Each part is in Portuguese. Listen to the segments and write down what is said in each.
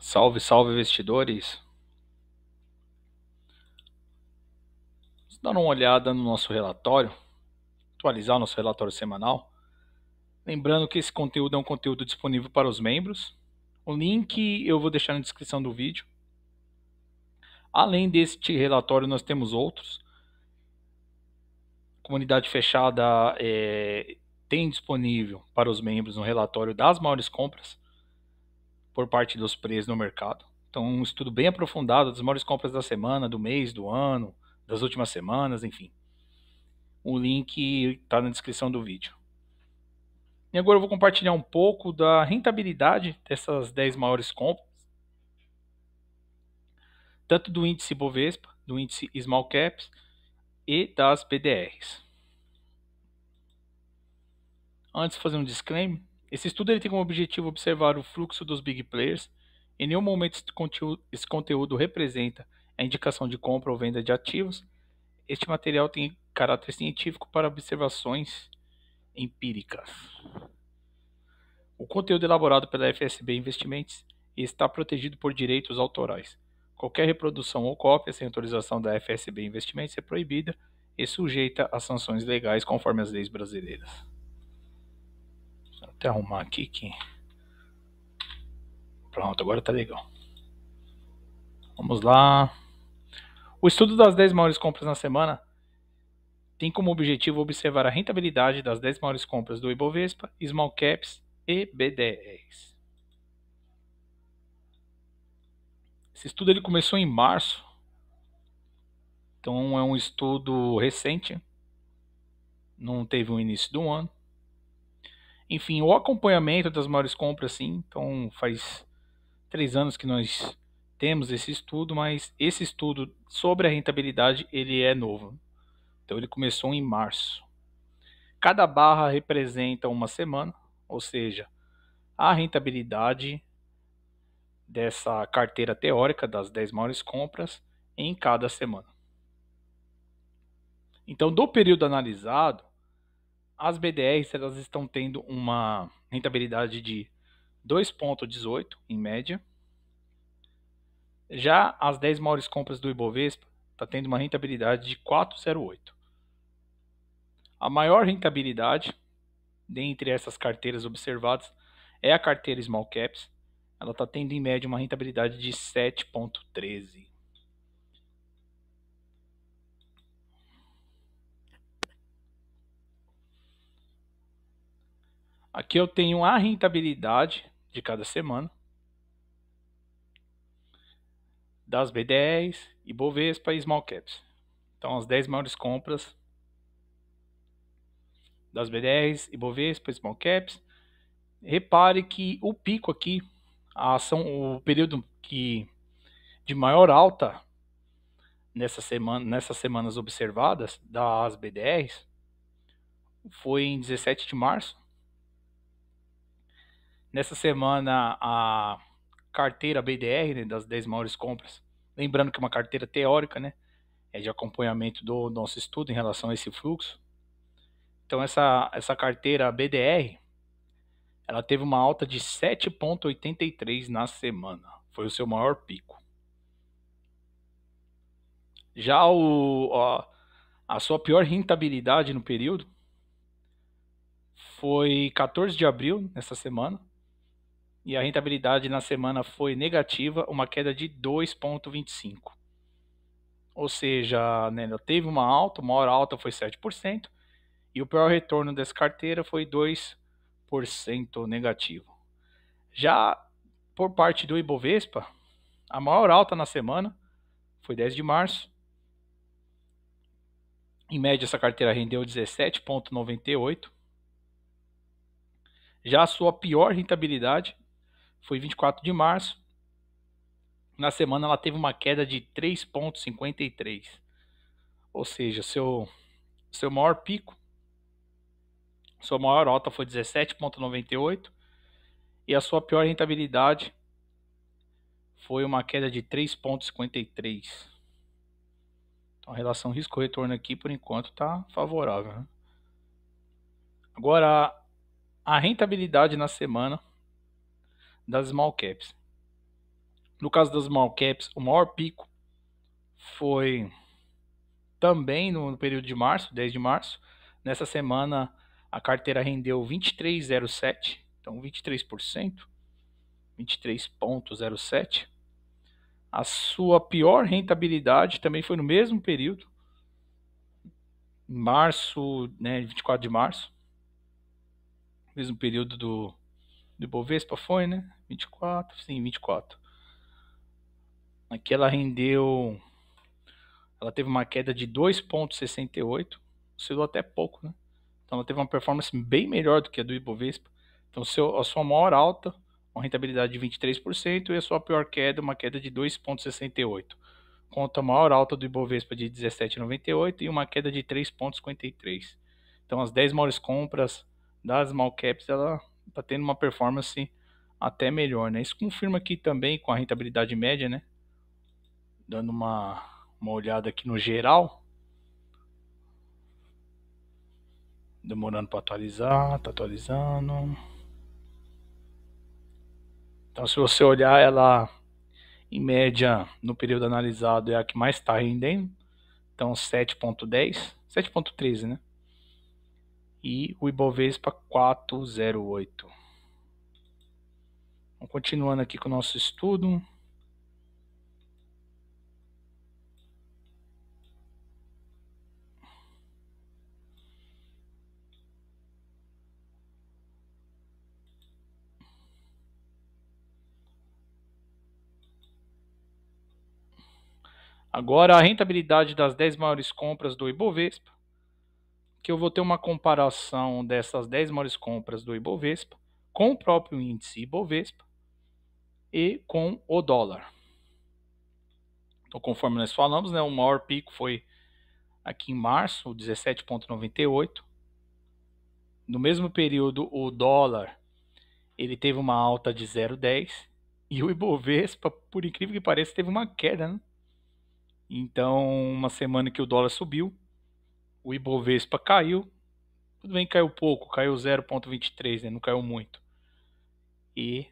Salve, salve, investidores! Vamos dar uma olhada no nosso relatório, atualizar o nosso relatório semanal. Lembrando que esse conteúdo é um conteúdo disponível para os membros. O link eu vou deixar na descrição do vídeo. Além deste relatório, nós temos outros. A comunidade fechada tem disponível para os membros um relatório das maiores compras por parte dos preços no mercado. Então, um estudo bem aprofundado das maiores compras da semana, do mês, do ano, das últimas semanas, enfim. O link está na descrição do vídeo. E agora eu vou compartilhar um pouco da rentabilidade dessas 10 maiores compras, tanto do índice Bovespa, do índice Small Caps e das BDRs. Antes de fazer um disclaimer, esse estudo ele tem como objetivo observar o fluxo dos big players. Em nenhum momento esse conteúdo representa a indicação de compra ou venda de ativos. Este material tem caráter científico para observações empíricas. O conteúdo elaborado pela FSB Investimentos está protegido por direitos autorais. Qualquer reprodução ou cópia sem autorização da FSB Investimentos é proibida e sujeita a sanções legais conforme as leis brasileiras. Vou até arrumar aqui que... Pronto, agora tá legal. Vamos lá. O estudo das 10 maiores compras na semana tem como objetivo observar a rentabilidade das 10 maiores compras do Ibovespa, Small Caps e BDRs. Esse estudo ele começou em março, então é um estudo recente, não teve um início do ano. Enfim, o acompanhamento das maiores compras, sim, então faz 3 anos que nós temos esse estudo, mas esse estudo sobre a rentabilidade ele é novo. Então ele começou em março. Cada barra representa uma semana, ou seja, a rentabilidade dessa carteira teórica das 10 maiores compras em cada semana. Então, do período analisado, as BDRs elas estão tendo uma rentabilidade de 2,18 em média. Já as 10 maiores compras do Ibovespa está tendo uma rentabilidade de 4,08. A maior rentabilidade dentre essas carteiras observadas é a carteira Small Caps. Ela está tendo em média uma rentabilidade de 7,13. Aqui eu tenho a rentabilidade de cada semana das BDRs, Ibovespa e Small Caps. Então as 10 maiores compras das BDRs, Ibovespa, Small Caps. Repare que o pico aqui, a ação, o período de maior alta nessas semanas observadas das BDRs foi em 17 de março. Nessa semana a carteira BDR, né, das 10 maiores compras, lembrando que é uma carteira teórica, né, é de acompanhamento do nosso estudo em relação a esse fluxo. Então essa carteira BDR, ela teve uma alta de 7,83 na semana. Foi o seu maior pico. Já a sua pior rentabilidade no período foi 14 de abril, nessa semana. E a rentabilidade na semana foi negativa, uma queda de 2,25. Ou seja, né, ela teve uma alta, uma hora alta foi 7%, e o pior retorno dessa carteira foi 2% negativo. Já por parte do Ibovespa, a maior alta na semana foi 10 de março. Em média, essa carteira rendeu 17,98. Já a sua pior rentabilidade foi 24 de março. Na semana, ela teve uma queda de 3,53. Ou seja, seu maior pico, sua maior alta foi 17,98 e a sua pior rentabilidade foi uma queda de 3,53. Então a relação risco-retorno aqui por enquanto está favorável, né? Agora a rentabilidade na semana das small caps. No caso das small caps, o maior pico foi também no período de março, 10 de março. Nessa semana, a carteira rendeu 23,07, então 23%, 23,07. A sua pior rentabilidade também foi no mesmo período, em março, né, 24 de março, mesmo período do Ibovespa foi, né? 24, sim, 24. Aqui ela teve uma queda de 2,68, oscilou até pouco, né? Então ela teve uma performance bem melhor do que a do Ibovespa. Então a sua maior alta, uma rentabilidade de 23%, e a sua pior queda, uma queda de 2,68. Conta a maior alta do Ibovespa de 17,98 e uma queda de 3,53. Então as 10 maiores compras das small caps, ela está tendo uma performance até melhor, né? Isso confirma aqui também com a rentabilidade média, né? Dando uma olhada aqui no geral. Demorando para atualizar, tá atualizando. Então se você olhar ela em média no período analisado é a que mais está rendendo. Então 7,10, 7,13, né? E o Ibovespa 4,08. Vamos continuando aqui com o nosso estudo. Agora a rentabilidade das 10 maiores compras do Ibovespa, que eu vou ter uma comparação dessas 10 maiores compras do Ibovespa com o próprio índice Ibovespa e com o dólar. Então, conforme nós falamos, né, o maior pico foi aqui em março, 17,98. No mesmo período, o dólar ele teve uma alta de 0,10 e o Ibovespa, por incrível que pareça, teve uma queda, né? Então, uma semana que o dólar subiu, o Ibovespa caiu. Tudo bem que caiu pouco, caiu 0,23, né? Não caiu muito. E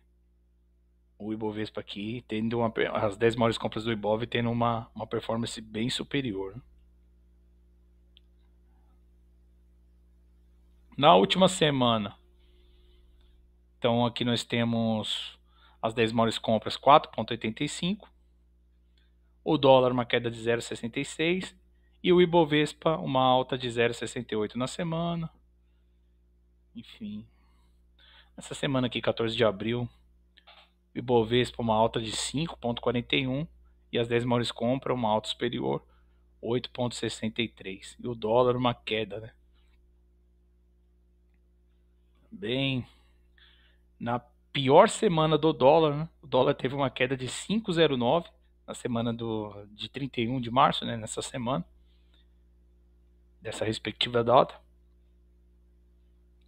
o Ibovespa aqui, tendo as 10 maiores compras do Ibov, tendo uma performance bem superior. Na última semana, então aqui nós temos as 10 maiores compras, 4,85. O dólar uma queda de 0,66 e o Ibovespa uma alta de 0,68 na semana. Enfim, essa semana aqui, 14 de abril, o Ibovespa uma alta de 5,41 e as 10 maiores compras uma alta superior, 8,63. E o dólar uma queda, né? Bem, na pior semana do dólar, né? O dólar teve uma queda de 5,09 na semana de 31 de março, né? Nessa semana, dessa respectiva data.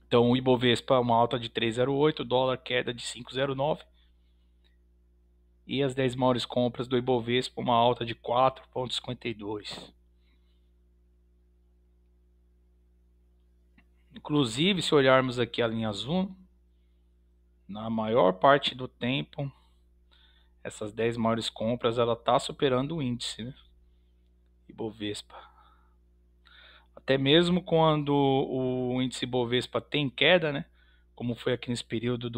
Então o Ibovespa uma alta de 3,08, o dólar queda de 5,09 e as 10 maiores compras do Ibovespa uma alta de 4,52. Inclusive, se olharmos aqui a linha azul, na maior parte do tempo, essas 10 maiores compras ela está superando o índice, né? Ibovespa. Até mesmo quando o índice Ibovespa tem queda, né? Como foi aqui nesse período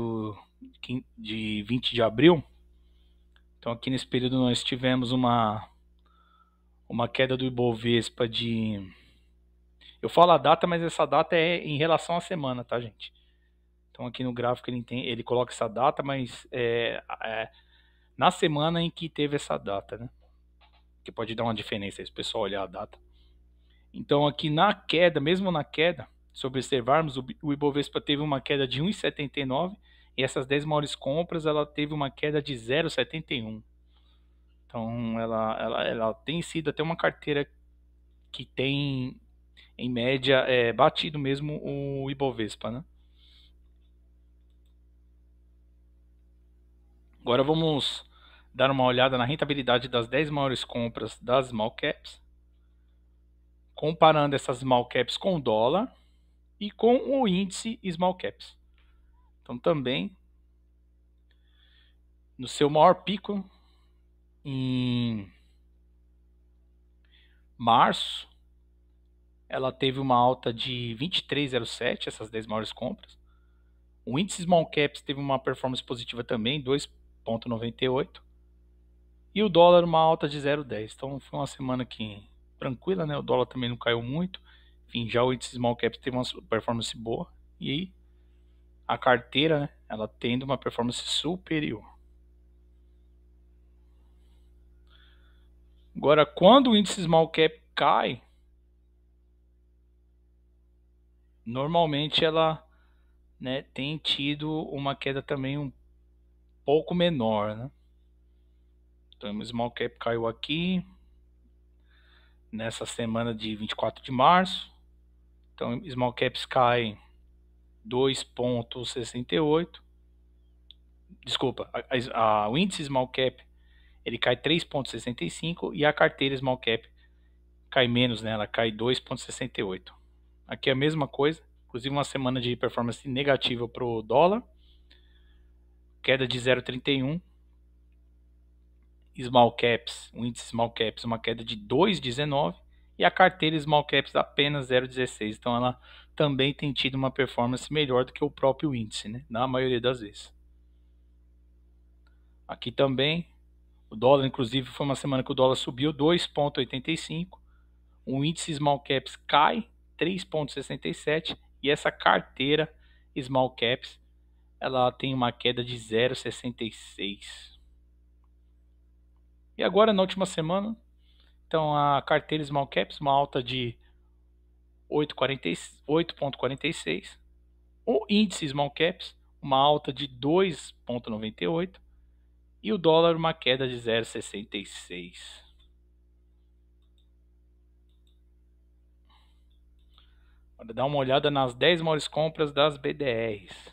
de 20 de abril. Então aqui nesse período nós tivemos uma queda do Ibovespa de... Eu falo a data, mas essa data é em relação à semana, tá, gente? Então aqui no gráfico ele coloca essa data, mas na semana em que teve essa data, né? Que pode dar uma diferença aí se o pessoal olhar a data. Então aqui na queda, mesmo na queda, se observarmos, o Ibovespa teve uma queda de 1,79 e essas 10 maiores compras ela teve uma queda de 0,71. Então ela tem sido até uma carteira que tem, em média, batido mesmo o Ibovespa, né? Agora vamos dar uma olhada na rentabilidade das 10 maiores compras das small caps, comparando essas small caps com o dólar e com o índice small caps. Então também, no seu maior pico, em março, ela teve uma alta de 23,07, essas 10 maiores compras. O índice Small Caps teve uma performance positiva também, 2,98. E o dólar uma alta de 0,10. Então foi uma semana que tranquila, né? O dólar também não caiu muito. Enfim, já o índice Small Caps teve uma performance boa. E a carteira, né, ela tendo uma performance superior. Agora, quando o índice Small Cap cai, normalmente ela, né, tem tido uma queda também um pouco menor, né? Então, o Small Cap caiu aqui nessa semana de 24 de março. Então, Small Caps cai 2,68. Desculpa, o índice Small Cap ele cai 3,65 e a carteira Small Cap cai menos, né? Ela cai 2,68. Aqui é a mesma coisa, inclusive uma semana de performance negativa para o dólar, queda de 0,31. Small Caps, o índice Small Caps, uma queda de 2,19 e a carteira Small Caps apenas 0,16. Então ela também tem tido uma performance melhor do que o próprio índice, né? Na maioria das vezes. Aqui também, o dólar, inclusive, foi uma semana que o dólar subiu 2,85. O índice Small Caps cai 3,67 e essa carteira Small Caps ela tem uma queda de 0,66. E agora, na última semana, então a carteira Small Caps, uma alta de 8,46. O índice Small Caps, uma alta de 2,98. E o dólar, uma queda de 0,66. Vou dar uma olhada nas 10 maiores compras das BDRs.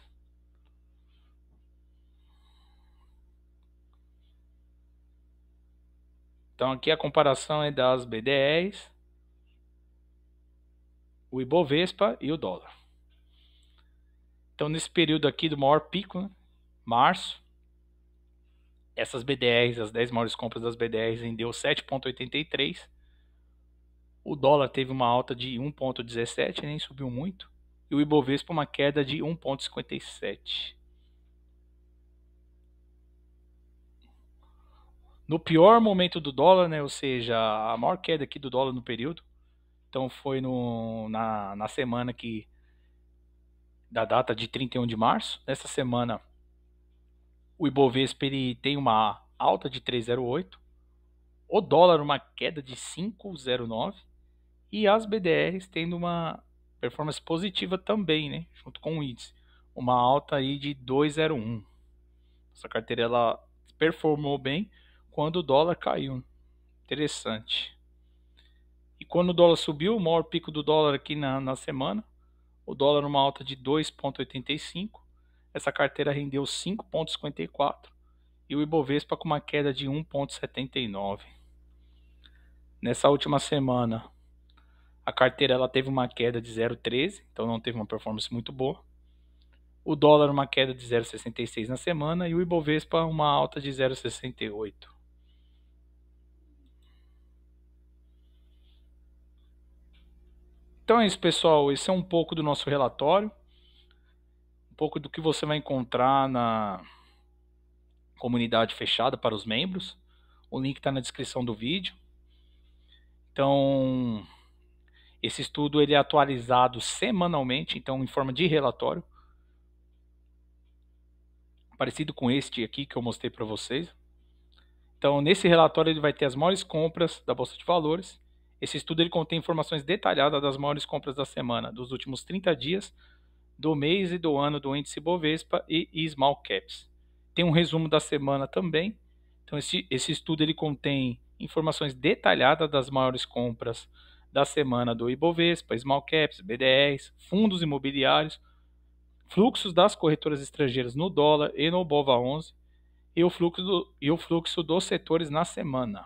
Então aqui a comparação é das BDRs, o Ibovespa e o dólar. Então nesse período aqui do maior pico, né, março, essas BDRs, as 10 maiores compras das BDRs rendeu 7,83. O dólar teve uma alta de 1,17, nem subiu muito. E o Ibovespa uma queda de 1,57. No pior momento do dólar, né, ou seja, a maior queda aqui do dólar no período, então foi na semana que da data de 31 de março. Nessa semana, o Ibovespa ele tem uma alta de 3,08, o dólar uma queda de 5,09 e as BDRs tendo uma performance positiva também, né, junto com o índice, uma alta aí de 2,01. Essa carteira ela performou bem quando o dólar caiu. Interessante. E quando o dólar subiu, o maior pico do dólar aqui na semana, o dólar numa alta de 2,85. Essa carteira rendeu 5,54 e o Ibovespa com uma queda de 1,79. Nessa última semana, a carteira ela teve uma queda de 0,13, então não teve uma performance muito boa. O dólar uma queda de 0,66 na semana e o Ibovespa uma alta de 0,68. Então é isso, pessoal. Esse é um pouco do nosso relatório, um pouco do que você vai encontrar na comunidade fechada para os membros. O link está na descrição do vídeo. Então, esse estudo ele é atualizado semanalmente, então em forma de relatório, parecido com este aqui que eu mostrei para vocês. Então, nesse relatório ele vai ter as maiores compras da Bolsa de Valores. Esse estudo ele contém informações detalhadas das maiores compras da semana, dos últimos 30 dias, do mês e do ano do índice Bovespa e Small Caps. Tem um resumo da semana também. Então, esse estudo ele contém informações detalhadas das maiores compras da semana do Ibovespa, Small Caps, BDRs, fundos imobiliários, fluxos das corretoras estrangeiras no dólar e no BOVA11 e o fluxo dos setores na semana.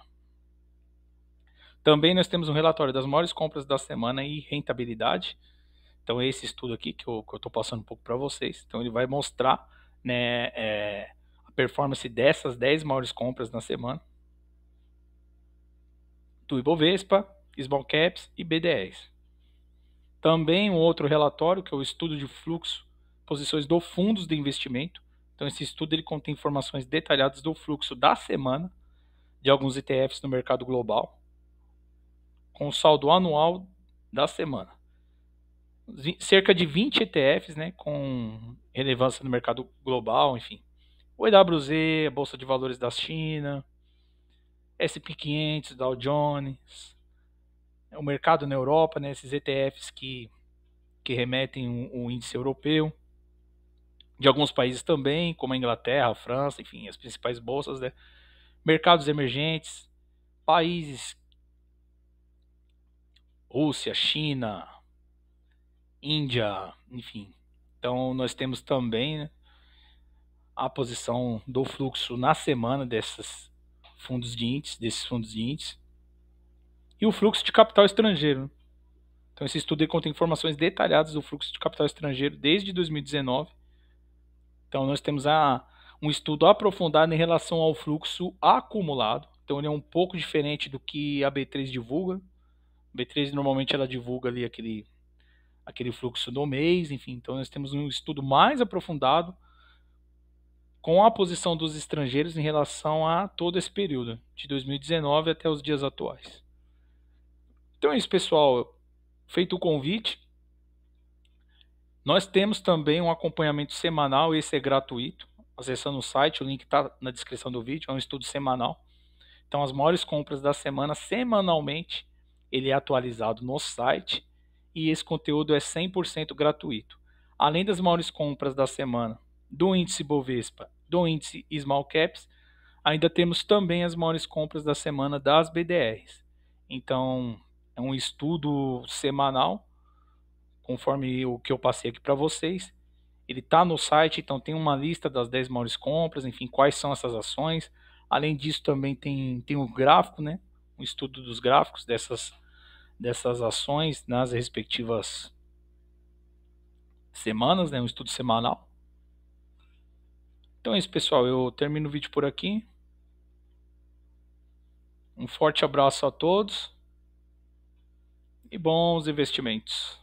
Também nós temos um relatório das maiores compras da semana e rentabilidade. Então esse estudo aqui que eu estou passando um pouco para vocês. Então ele vai mostrar, né, a performance dessas 10 maiores compras na semana. do Ibovespa, Small Caps e BDRs. Também um outro relatório, que é o estudo de fluxo, posições do fundos de investimento. Então esse estudo ele contém informações detalhadas do fluxo da semana de alguns ETFs no mercado global, com o saldo anual da semana. Cerca de 20 ETFs, né, com relevância no mercado global, enfim. O EWZ, a Bolsa de Valores da China, S&P 500, Dow Jones, o mercado na Europa, né, esses ETFs que remetem o índice europeu, de alguns países também, como a Inglaterra, a França, enfim, as principais bolsas, né, mercados emergentes, países, Rússia, China, Índia, enfim. Então nós temos também, né, a posição do fluxo na semana desses fundos de índice, e o fluxo de capital estrangeiro. Então esse estudo contém informações detalhadas do fluxo de capital estrangeiro desde 2019. Então nós temos um estudo aprofundado em relação ao fluxo acumulado. Então ele é um pouco diferente do que a B3 divulga. A B3 normalmente ela divulga ali aquele fluxo do mês, enfim. Então nós temos um estudo mais aprofundado com a posição dos estrangeiros em relação a todo esse período, de 2019 até os dias atuais. Então é isso, pessoal. Feito o convite, nós temos também um acompanhamento semanal, esse é gratuito, acessando o site, o link está na descrição do vídeo, é um estudo semanal. Então as maiores compras da semana, semanalmente, ele é atualizado no site e esse conteúdo é 100% gratuito. Além das maiores compras da semana do índice Bovespa, do índice Small Caps, ainda temos também as maiores compras da semana das BDRs. Então é um estudo semanal, conforme o que eu passei aqui para vocês. Ele está no site, então tem uma lista das 10 maiores compras, enfim, quais são essas ações. Além disso, também tem um gráfico, né? Um estudo dos gráficos dessas ações nas respectivas semanas, né? Um estudo semanal. Então é isso, pessoal. Eu termino o vídeo por aqui. Um forte abraço a todos e bons investimentos.